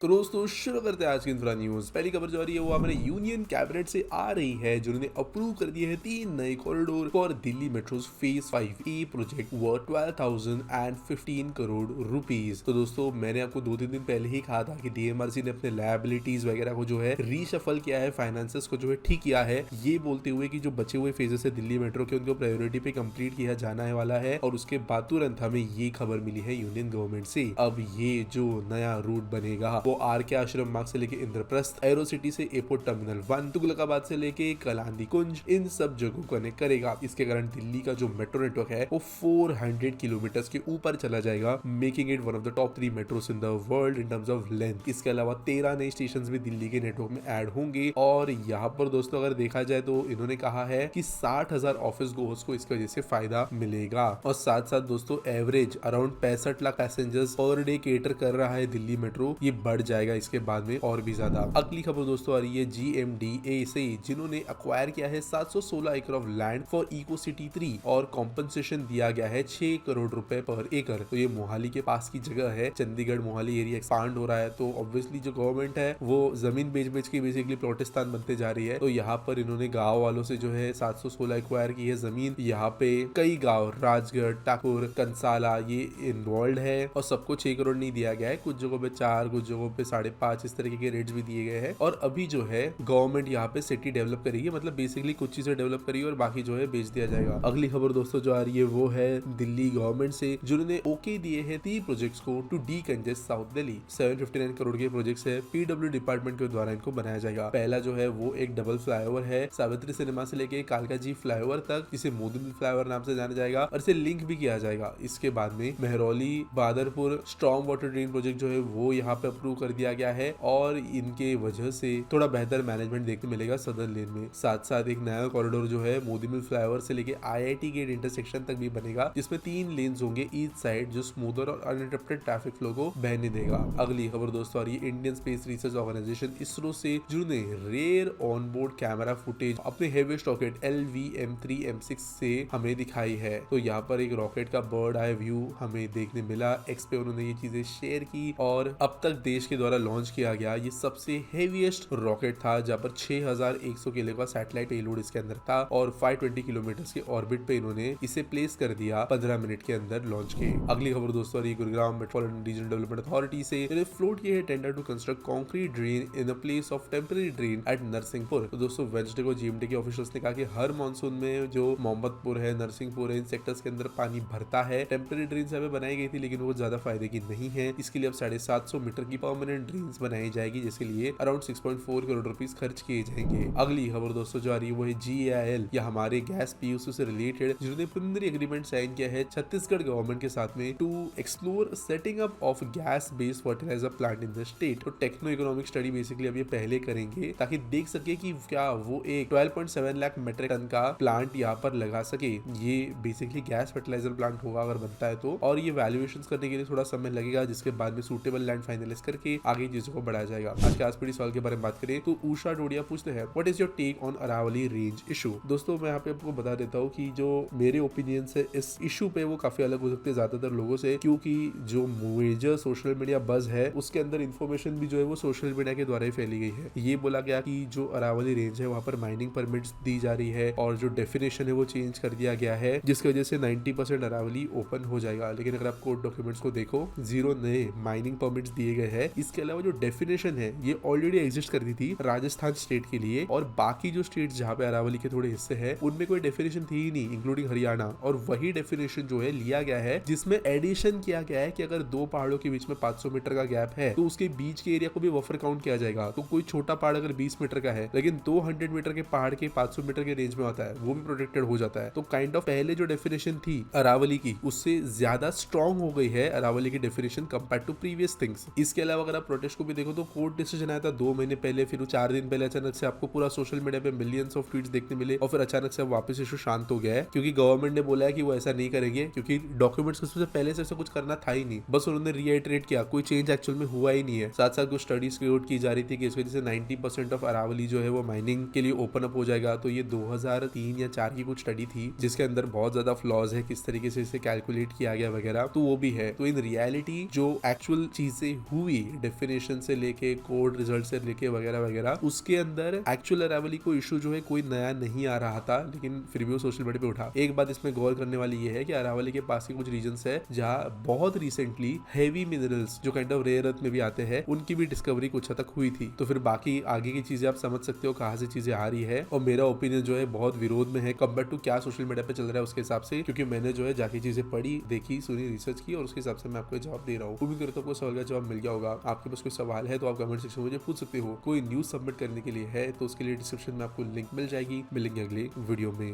तो दोस्तों शुरू करते हैं आज की इंफ्रा न्यूज। पहली खबर जो आ रही है वो हमारे यूनियन कैबिनेट से आ रही है, जिन्होंने अप्रूव कर दिए हैं 3 नए corridor for Delhi metros phase 5A project worth 12,015 crore rupees. तो दोस्तों मैंने आपको 2-3 दिन पहले ही कहा था कि डीएमआरसी ने अपने लायबिलिटीज वगैरह को जो है रीशफल किया है, फाइनेंसेस को जो है ठीक किया है, ये बोलते हुए कि जो बचे हुए फेजेस है दिल्ली मेट्रो के उनको प्रायोरिटी पे कंप्लीट किया जाना वाला है। और उसके बाद तुरंत हमें ये खबर मिली है यूनियन गवर्नमेंट से, अब ये जो नया रूट बनेगा वो आर के आश्रम मार्ग से लेके इंद्रप्रस्थ, एरो सिटी से एयरपोर्ट टर्मिनल 1, तुगलकाबाद से लेके कलांदी कुंज, इन सब जगहों को कनेक्ट करेगा। इसके कारण दिल्ली का जो मेट्रो नेटवर्क है वो 400 किलोमीटर के ऊपर चला जाएगा, making it one of the top 3 metros in the world in terms of length. इसके अलावा 13 नए स्टेशन भी दिल्ली के नेटवर्क में ऐड होंगे। और यहाँ पर दोस्तों अगर देखा जाए तो इन्होंने कहा है कि 60,000 ऑफिस गोअर्स को इसकी वजह से फायदा मिलेगा। और साथ साथ दोस्तों average around 65 lakh passengers per day cater कर रहा है दिल्ली मेट्रो, ये बढ़ जाएगा इसके बाद में और भी ज्यादा। अगली खबर दोस्तों आ रही है GMDA से, जिन्होंने अक्वायर किया है 716 एकड़ of land for eco city 3 और कॉम्पनसेशन दिया गया है 6 करोड़ रुपए पर एकड़। तो ये मोहाली के पास की जगह है, चंडीगढ़ मोहाली एरिया एक्सपांड हो रहा है, तो ऑब्वियसली जो गवर्नमेंट है वो जमीन बेच बेच के बेसिकली प्लॉटिस्तान बनते जा रही है। तो यहाँ पर इन्होंने गाँव वालों से जो है 716 एक्वायर की है जमीन। यहाँ पे कई गाँव राजगढ़, टाकुर, कंसाला ये इन्वॉल्व है और सबको 6 करोड़ नहीं दिया गया है, कुछ जगहों पे 4, कुछ जगहों पे 5.5 इस तरीके के रेट्स भी दिए गए हैं। और अभी जो है गवर्नमेंट यहाँ पे सिटी डेवलप करेगी, मतलब बेसिकली कुछ चीजें डेवलप करेगी और बाकी जो है बेच दिया जाएगा। अगली खबर दोस्तों जो आ रही है वो है दिल्ली गवर्नमेंट से, जिन्होंने ओके दिए हैं 3 प्रोजेक्ट्स को to decongest south Delhi. 759 crore के प्रोजेक्ट्स है, पीडब्ल्यू डिपार्टमेंट के द्वारा इनको बनाया जाएगा। पहला जो है वो एक डबल फ्लाईओवर है, सावित्री सिनेमा से लेके कालकाजी फ्लाईओवर तक, जिसे मोदी फ्लाईओवर नाम से जाना जाएगा और इसे लिंक भी किया जाएगा। इसके बाद में Mehrauli Badarpur strong water drain project जो है वो यहाँ पे अप्रूव कर दिया गया है और इनके वजह से थोड़ा बेहतर मैनेजमेंट देखने मिलेगा सदर्न लेन में। साथ साथ एक नया कॉरिडोर जो है मोदी मिल फ्लाईओवर से लेके IIT गेट इंटरसेक्शन तक भी बनेगा, जिसमें 3 लेन्स होंगे ईच साइड, जो स्मूदर और अनइंटरप्टेड ट्रैफिक फ्लो को बहने देगा। अगली खबर दोस्तों आ रही है Indian space research organisation ISRO से, जिन्होंने रेयर ऑनबोर्ड कैमरा फुटेज अपने हेवीएस्ट रॉकेट LVM-3M6 से हमें दिखाई है। तो यहाँ पर एक रॉकेट का बर्ड आई व्यू हमें देखने मिला। एक्स पे उन्होंने ये चीजें शेयर की और अब तक देश के द्वारा लॉन्च किया गया ये सबसे हेवीएस्ट रॉकेट था, जहाँ पर 6100 किलो का सैटेलाइट पेलोड इसके अंदर था और 520 किलोमीटर के ऑर्बिट पे इन्होंने इसे प्लेस कर दिया 15 मिनट के अंदर लॉन्च के। अगली खबर दोस्तों Gurugram metropolitan regional development authority से, इन्होंने फ्लोट किया है tender to construct concrete drain in the place of temporary drain at Narsinghpur. तो दोस्तों वेडनेसडे को GMT के ऑफिशियल्स ने कहा कि हर मानसून में जो मोहम्मदपुर है, नरसिंहपुर है, इन सेक्टर्स के अंदर पानी भरता है। टेम्पररी ड्रेन बनाई गई थी लेकिन वो ज्यादा फायदे की नहीं है, इसके लिए अब 750 मीटर की परमानेंट ड्रेन्स बनाई जाएगी, जिसके लिए अराउंड 6.4 करोड़ रुपीस खर्च किए जाएंगे। अगली खबर दोस्तों जो आ रही है वो है GAIL या हमारे गैस PUC से रिलेटेड, जिन्होंने प्रिलिमिनरी एग्रीमेंट साइन किया है छत्तीसगढ़ गवर्नमेंट के साथ में to explore setting up of gas based fertiliser plant in the state. तो टेक्नो इकोनॉमिक स्टडी बेसिकली अब ये पहले करेंगे ताकि देख सके कि क्या वो एक 12.7 लाख मेट्रिक टन का प्लांट यहाँ पर लगा सके। ये बेसिकली गैस फर्टिलाइजर प्लांट होगा अगर बनता है तो, और ये वैल्यूएशंस करने के लिए थोड़ा समय लगेगा, जिसके बाद में सूटेबल लैंड फाइनलाइज करके आगे चीजों को बढ़ाया जाएगा। आज के आसपीडी सवाल के बारे में बात करें तो उषा डोडिया पूछते हैं, what is your take on Aravalli range issue. दोस्तों मैं यहाँ पे आपको बता देता हूँ कि जो मेरे ओपिनियन है इस इशू पे वो काफी अलग हो सकते हैं ज्यादातर लोगों से, क्योंकि जो मेजर सोशल मीडिया बज है उसके अंदर इन्फॉर्मेशन भी जो है वो सोशल मीडिया के द्वारा ही फैली गई है। ये बोला गया कि जो अरावली रेंज है वहाँ पर माइनिंग परमिट्स दी जा रही है और जो डेफिनेशन है वो चेंज कर दिया गया है, जिसकी वजह से 90% अरावली ओपन हो जाएगा। लेकिन अगर आप कोर्ट डॉक्यूमेंट्स को देखो, 0 नए माइनिंग परमिट्स दिए गए हैं। इसके अलावा जो डेफिनेशन है ये ऑलरेडी एग्जिस्ट करती थी राजस्थान स्टेट के लिए, और बाकी जो स्टेट जहाँ पे अरावली के थोड़े हिस्से हैं उनमें कोई डेफिनेशन थी ही नहीं, इंक्लूडिंग हरियाणा। और वही डेफिनेशन जो है लिया गया है, जिसमें एडिशन किया गया है कि अगर 2 पहाड़ों के बीच में 500 मीटर का गैप है तो उसके बीच के एरिया को भी बफर काउंट किया जाएगा। तो कोई छोटा पहाड़ अगर 20 मीटर का है लेकिन 200 मीटर के पहाड़ के 500 मीटर के रेंज में आता है, वो भी प्रोटेक्टेड हो जाता है। तो काइंड ऑफ पहले जो डेफिनेशन थी अरावली की उससे ज्यादा स्ट्रॉन्ग हो गई है अरावली की definition compare to previous things. इसके अलावा अगर आप प्रोटेस्ट को भी देखो तो कोर्ट डिसीजन आया था 2 महीने पहले, फिर 4 दिन पहले अचानक से आपको पूरा सोशल मीडिया पे मिलियंस ऑफ ट्वीट्स देखने मिले और फिर अचानक से वापस इशू शांत हो गया है, क्योंकि गवर्नमेंट ने बोला है कि वो ऐसा नहीं करेंगे, क्योंकि डॉक्यूमेंट्स से पहले से ऐसा कुछ करना था ही नहीं, बस उन्होंने रीइटरेट किया, कोई चेंज एक्चुअल में हुआ ही नहीं है। साथ साथ कुछ स्टडीज क्रिएट की जा रही थी कि इस वजह से 90% ऑफ अरावली जो है वो माइनिंग के लिए ओपन अप हो जाएगा। तो ये 2003 या 4 की कुछ स्टडी थी जिसके अंदर बहुत ज्यादा फ्लॉज है, किस तरीके से इसे कैलकुलेट किया गया वगैरह, तो वो भी है। तो इन रियलिटी जो एक्चुअल चीजें हुई डेफिनेशन से लेके कोड रिजल्ट से लेके वगैरह वगैरह, उसके अंदर एक्चुअल अरावली को इशू जो है कोई नया नहीं आ रहा था, लेकिन फिर भी वो सोशल मीडिया पे उठा। एक बात इसमें गौर करने वाली ये है कि अरावली के पास के कुछ रीजन्स है जहाँ बहुत रिसेंटली हेवी मिनरल्स जो काइंड ऑफ रेयर अर्थ में भी आते हैं उनकी भी डिस्कवरी कुछ हद तक हुई थी। तो फिर बाकी आगे की चीजें आप समझ सकते हो कहाँ से चीजें आ रही है। और मेरा ओपिनियन जो है बहुत विरोध में है कंपेयर टू क्या सोशल मीडिया पे चल रहा है उसके हिसाब से, क्योंकि मैंने जो है जाके चीजें पढ़ी, देखी, सुनी, रिसर्च की और उसके हिसाब से मैं आपको जवाब दे रहा हूँ। उम्मीद करता हूँ आपको सवाल का जवाब मिल गया होगा। आपके पास कोई सवाल है तो आप कमेंट सेक्शन में मुझे पूछ सकते हो। कोई न्यूज सबमिट करने के लिए है तो उसके लिए डिस्क्रिप्शन में आपको लिंक मिल जाएगी। मिलेंगे अगले वीडियो में।